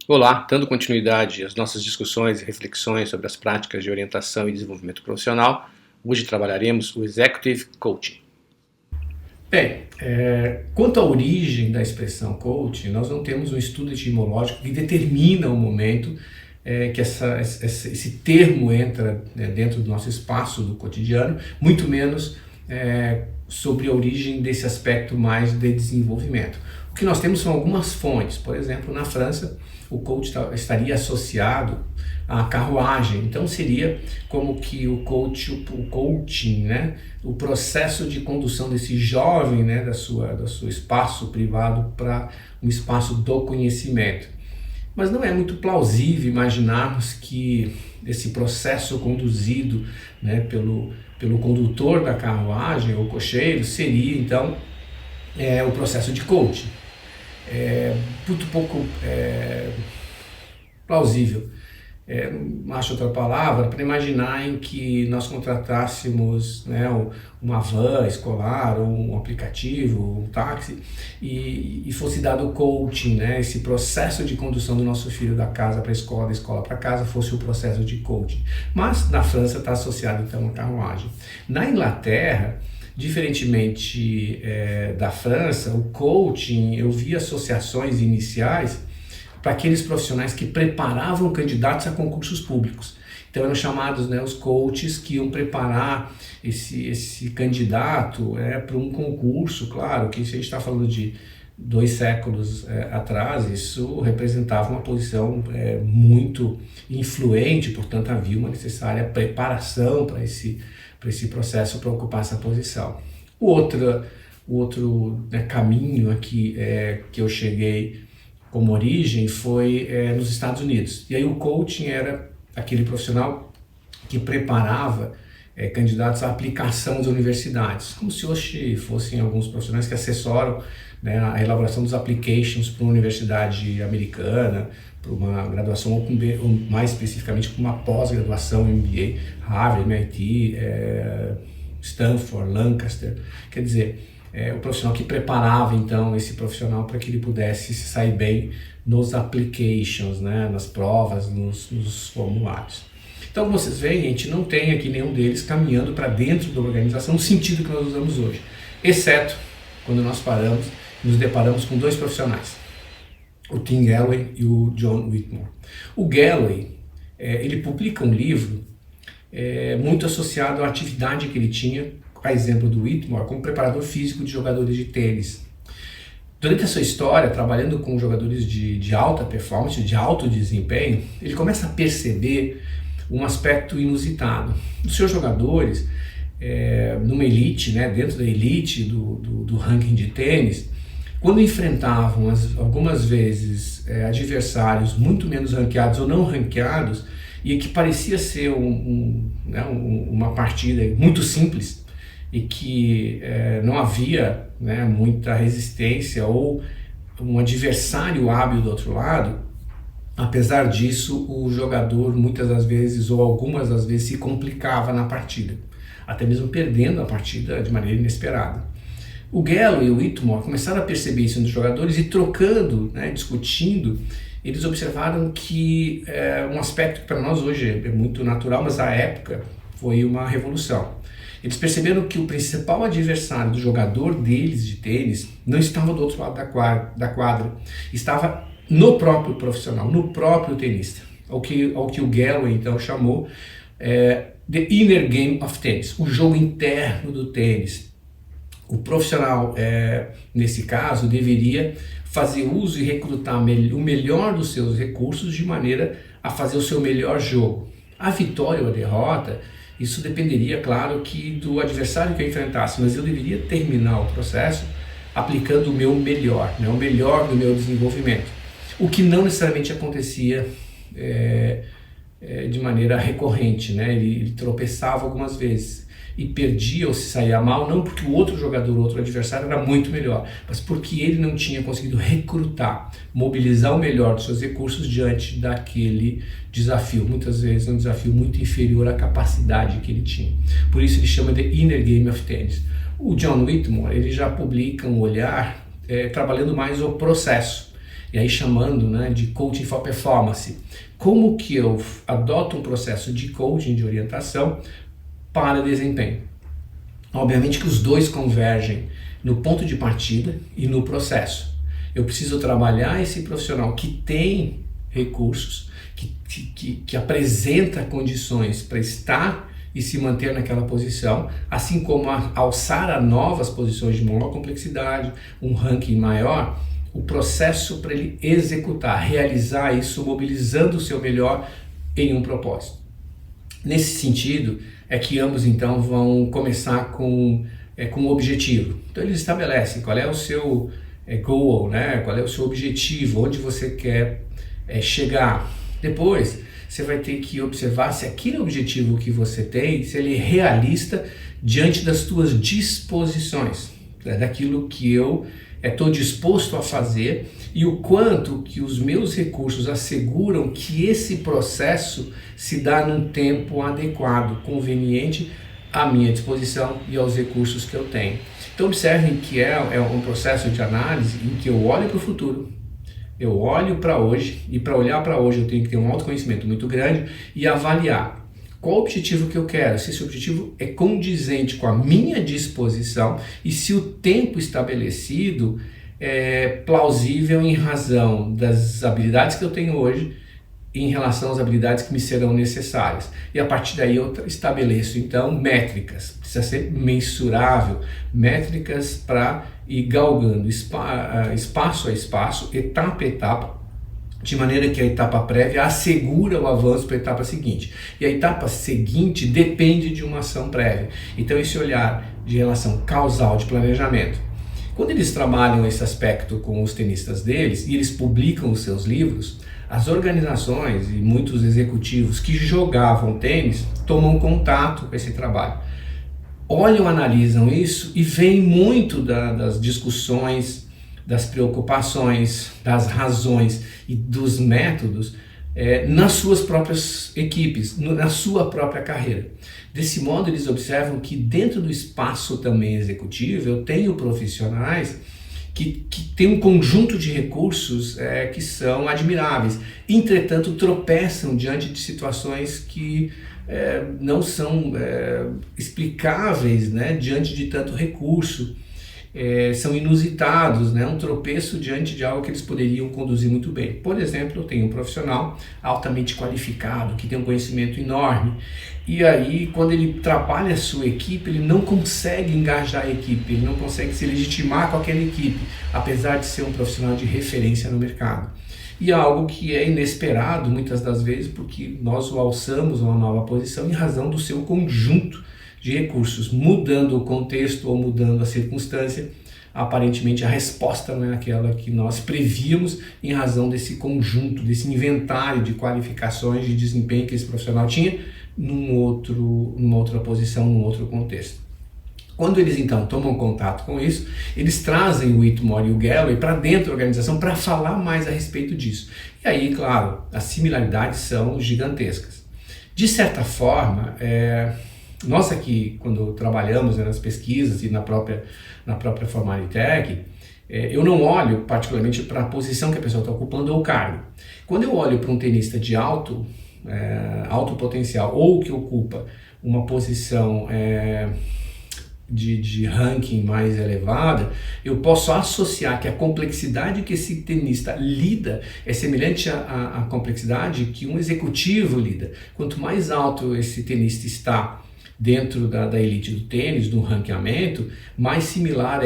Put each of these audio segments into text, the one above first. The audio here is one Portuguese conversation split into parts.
Olá, dando continuidade às nossas discussões e reflexões sobre as práticas de orientação e desenvolvimento profissional, hoje trabalharemos o Executive Coaching. Bem, quanto à origem da expressão coaching, nós não temos um estudo etimológico que determina o momento que esse termo entra dentro do nosso espaço do cotidiano, muito menos sobre a origem desse aspecto mais de desenvolvimento. O que nós temos são algumas fontes. Por exemplo, na França, o coach estaria associado à carruagem. Então seria como que o coaching, né, o processo de condução desse jovem, né, do seu espaço privado para um espaço do conhecimento. Mas não é muito plausível imaginarmos que esse processo conduzido, né, pelo condutor da carruagem ou cocheiro seria então o processo de coaching. Muito pouco plausível. Não acho outra palavra para imaginar em que nós contratássemos, né, uma van escolar ou um aplicativo, um táxi e fosse dado o coaching, né, esse processo de condução do nosso filho da casa para a escola, da escola para casa fosse o processo de coaching. Mas na França está associado então à carruagem. Na Inglaterra, diferentemente da França, o coaching, eu vi associações iniciais para aqueles profissionais que preparavam candidatos a concursos públicos. Então eram chamados, né, os coaches que iam preparar esse candidato para um concurso. Claro que se a gente está falando de 2 séculos atrás, isso representava uma posição muito influente, portanto havia uma necessária preparação para esse processo, para ocupar essa posição. O outro caminho aqui que eu cheguei como origem foi nos Estados Unidos. E aí o coaching era aquele profissional que preparava candidatos à aplicação das universidades, como se hoje fossem alguns profissionais que assessoram, né, a elaboração dos applications para uma universidade americana, para uma graduação ou mais especificamente para uma pós-graduação, MBA, Harvard, MIT, Stanford, Lancaster. Quer dizer, o profissional que preparava então esse profissional para que ele pudesse se sair bem nos applications, né, nas provas, nos formulários. Então, como vocês veem, a gente não tem aqui nenhum deles caminhando para dentro da organização no sentido que nós usamos hoje, exceto quando nós paramos e nos deparamos com 2 profissionais, o Tim Gallwey e o John Whitmore. O Gallwey, ele publica um livro muito associado à atividade que ele tinha, a exemplo do Whitmore, como preparador físico de jogadores de tênis. Durante a sua história, trabalhando com jogadores de alta performance, de alto desempenho, ele começa a perceber um aspecto inusitado. Os seus jogadores, numa elite, né, dentro da elite do ranking de tênis, quando enfrentavam algumas vezes adversários muito menos ranqueados ou não ranqueados, e que parecia ser uma partida muito simples, e que não havia, né, muita resistência ou um adversário hábil do outro lado, apesar disso o jogador muitas das vezes ou algumas das vezes se complicava na partida, até mesmo perdendo a partida de maneira inesperada. O Gallwey e o Whitmore começaram a perceber isso nos jogadores e trocando, né, discutindo, eles observaram que um aspecto que para nós hoje é muito natural, mas à época foi uma revolução. Eles perceberam que o principal adversário do jogador deles de tênis não estava do outro lado da quadra, estava no próprio profissional, no próprio tenista, ao que o Gallwey então chamou the inner game of tennis, o jogo interno do tênis. O profissional, nesse caso, deveria fazer uso e recrutar o melhor dos seus recursos de maneira a fazer o seu melhor jogo. A vitória ou a derrota, isso dependeria, claro, que do adversário que eu enfrentasse, mas eu deveria terminar o processo aplicando o meu melhor, né, o melhor do meu desenvolvimento. O que não necessariamente acontecia de maneira recorrente, né? Ele tropeçava algumas vezes e perdia ou se saía mal, não porque o outro jogador, o outro adversário era muito melhor, mas porque ele não tinha conseguido recrutar, mobilizar o melhor dos seus recursos diante daquele desafio, muitas vezes um desafio muito inferior à capacidade que ele tinha. Por isso ele chama de Inner Game of Tennis. O John Whitmore, ele já publica um olhar trabalhando mais o processo. e aí chamando, né, de coaching for performance. Como que eu adoto um processo de coaching, de orientação para desempenho? Obviamente que os dois convergem no ponto de partida e no processo. Eu preciso trabalhar esse profissional que tem recursos, que apresenta condições para estar e se manter naquela posição, assim como alçar a novas posições de maior complexidade, um ranking maior, o processo para ele executar, realizar isso, mobilizando o seu melhor em um propósito. Nesse sentido, é que ambos então vão começar com um objetivo. Então eles estabelecem qual é o seu goal, né? Qual é o seu objetivo, onde você quer chegar. Depois, você vai ter que observar se aquele objetivo que você tem, se ele é realista diante das tuas disposições, né? Daquilo que eu estou disposto a fazer e o quanto que os meus recursos asseguram que esse processo se dá num tempo adequado, conveniente à minha disposição e aos recursos que eu tenho. Então observem que é um processo de análise em que eu olho para o futuro, eu olho para hoje, e para olhar para hoje eu tenho que ter um autoconhecimento muito grande e avaliar qual o objetivo que eu quero, se esse objetivo é condizente com a minha disposição e se o tempo estabelecido é plausível em razão das habilidades que eu tenho hoje em relação às habilidades que me serão necessárias. E a partir daí eu estabeleço então métricas, precisa ser mensurável, métricas para ir galgando espaço a espaço, etapa a etapa, de maneira que a etapa prévia assegura o avanço para a etapa seguinte. E a etapa seguinte depende de uma ação prévia. Então esse olhar de relação causal de planejamento. Quando eles trabalham esse aspecto com os tenistas deles e eles publicam os seus livros, as organizações e muitos executivos que jogavam tênis tomam contato com esse trabalho. Olham, analisam isso e veem muito das discussões, das preocupações, das razões e dos métodos nas suas próprias equipes, na sua própria carreira. Desse modo, eles observam que dentro do espaço também executivo, eu tenho profissionais que têm um conjunto de recursos que são admiráveis. Entretanto, tropeçam diante de situações que não são explicáveis, né, diante de tanto recurso. São inusitados, né? Um tropeço diante de algo que eles poderiam conduzir muito bem. Por exemplo, eu tenho um profissional altamente qualificado, que tem um conhecimento enorme, e aí quando ele trabalha a sua equipe, ele não consegue engajar a equipe, ele não consegue se legitimar com aquela equipe, apesar de ser um profissional de referência no mercado. E é algo que é inesperado muitas das vezes, porque nós o alçamos a uma nova posição em razão do seu conjunto de recursos. Mudando o contexto ou mudando a circunstância, aparentemente a resposta não é aquela que nós prevíamos em razão desse conjunto, desse inventário de qualificações de desempenho que esse profissional tinha numa outra posição, num outro contexto. Quando eles então tomam contato com isso, eles trazem o Whitmore e o Galloway para dentro da organização para falar mais a respeito disso. E aí, claro, as similaridades são gigantescas. De certa forma, nós aqui, quando trabalhamos nas pesquisas e na própria Formaritech, eu não olho particularmente para a posição que a pessoa está ocupando ou o cargo. Quando eu olho para um tenista de alto potencial ou que ocupa uma posição de ranking mais elevada, eu posso associar que a complexidade que esse tenista lida é semelhante à complexidade que um executivo lida. Quanto mais alto esse tenista está dentro da elite do tênis, do ranqueamento, mais similar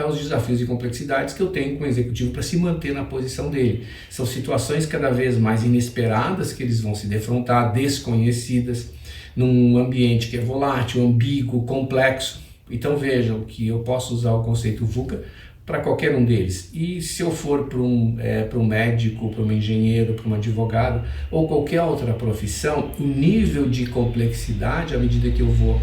aos desafios e complexidades que eu tenho com o executivo para se manter na posição dele. São situações cada vez mais inesperadas que eles vão se defrontar, desconhecidas, num ambiente que é volátil, ambíguo, complexo. Então vejam que eu posso usar o conceito VUCA para qualquer um deles. E se eu for para um médico, para um engenheiro, para um advogado ou qualquer outra profissão, o nível de complexidade, à medida que eu vou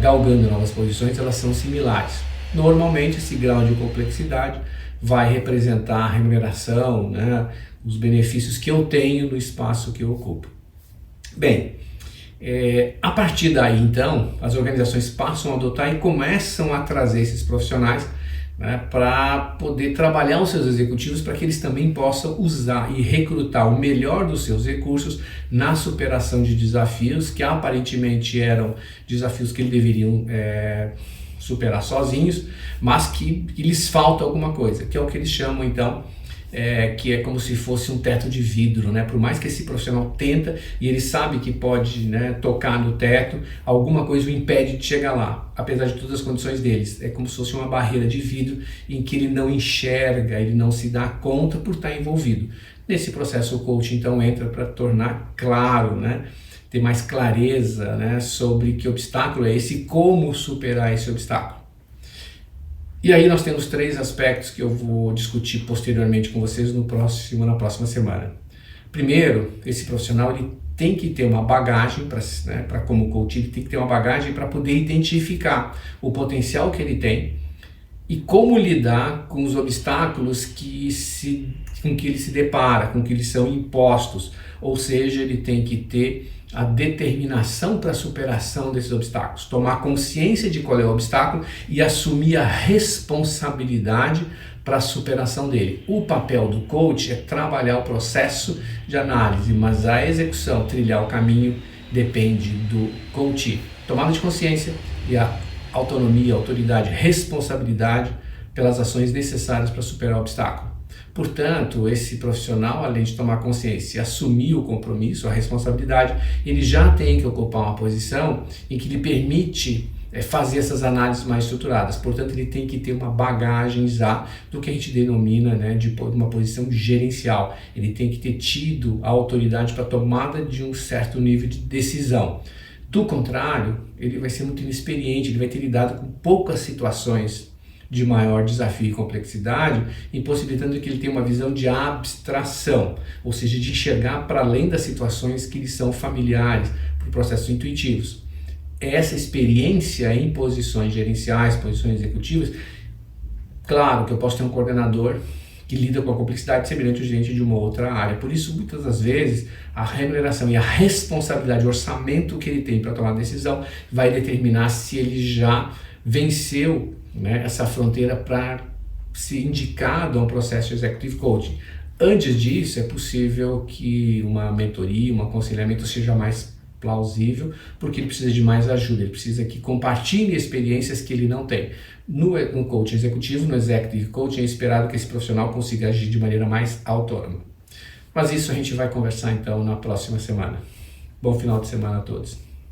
galgando novas posições, elas são similares. Normalmente esse grau de complexidade vai representar a remuneração, né, os benefícios que eu tenho no espaço que eu ocupo. Bem, a partir daí então, as organizações passam a adotar e começam a trazer esses profissionais né, para poder trabalhar os seus executivos para que eles também possam usar e recrutar o melhor dos seus recursos na superação de desafios que aparentemente eram desafios que eles deveriam superar sozinhos, mas que lhes falta alguma coisa, que é o que eles chamam então que é como se fosse um teto de vidro, né? Por mais que esse profissional tenta e ele sabe que pode, né, tocar no teto, alguma coisa o impede de chegar lá, apesar de todas as condições deles. É como se fosse uma barreira de vidro em que ele não enxerga, ele não se dá conta por estar envolvido. Nesse processo o coach então entra para tornar claro, né, ter mais clareza, né, sobre que obstáculo é esse e como superar esse obstáculo. E aí nós temos 3 aspectos que eu vou discutir posteriormente com vocês na próxima semana. Primeiro, esse profissional ele tem que ter uma bagagem, para como coach, ele tem que ter uma bagagem para poder identificar o potencial que ele tem e como lidar com os obstáculos com que ele se depara, com que eles são impostos. Ou seja, ele tem que ter a determinação para a superação desses obstáculos, tomar consciência de qual é o obstáculo e assumir a responsabilidade para a superação dele. O papel do coach é trabalhar o processo de análise, mas a execução, trilhar o caminho, depende do coach. Tomada de consciência e a autonomia, autoridade, responsabilidade pelas ações necessárias para superar o obstáculo. Portanto, esse profissional, além de tomar consciência e assumir o compromisso, a responsabilidade, ele já tem que ocupar uma posição em que lhe permite fazer essas análises mais estruturadas. Portanto, ele tem que ter uma bagagem já do que a gente denomina, né, de uma posição gerencial. Ele tem que ter tido a autoridade para a tomada de um certo nível de decisão. Do contrário, ele vai ser muito inexperiente, ele vai ter lidado com poucas situações de maior desafio e complexidade, impossibilitando que ele tenha uma visão de abstração, ou seja, de enxergar para além das situações que lhe são familiares, por processos intuitivos. Essa experiência em posições gerenciais, posições executivas, claro que eu posso ter um coordenador que lida com a complexidade semelhante ao gerente de uma outra área. Por isso, muitas das vezes, a remuneração e a responsabilidade, o orçamento que ele tem para tomar a decisão vai determinar se ele já venceu, né, essa fronteira para ser indicado a um processo de executive coaching. Antes disso, é possível que uma mentoria, um aconselhamento seja mais plausível, porque ele precisa de mais ajuda, ele precisa que compartilhe experiências que ele não tem. No coaching executivo, no executive coaching, é esperado que esse profissional consiga agir de maneira mais autônoma. Mas isso a gente vai conversar então na próxima semana. Bom final de semana a todos.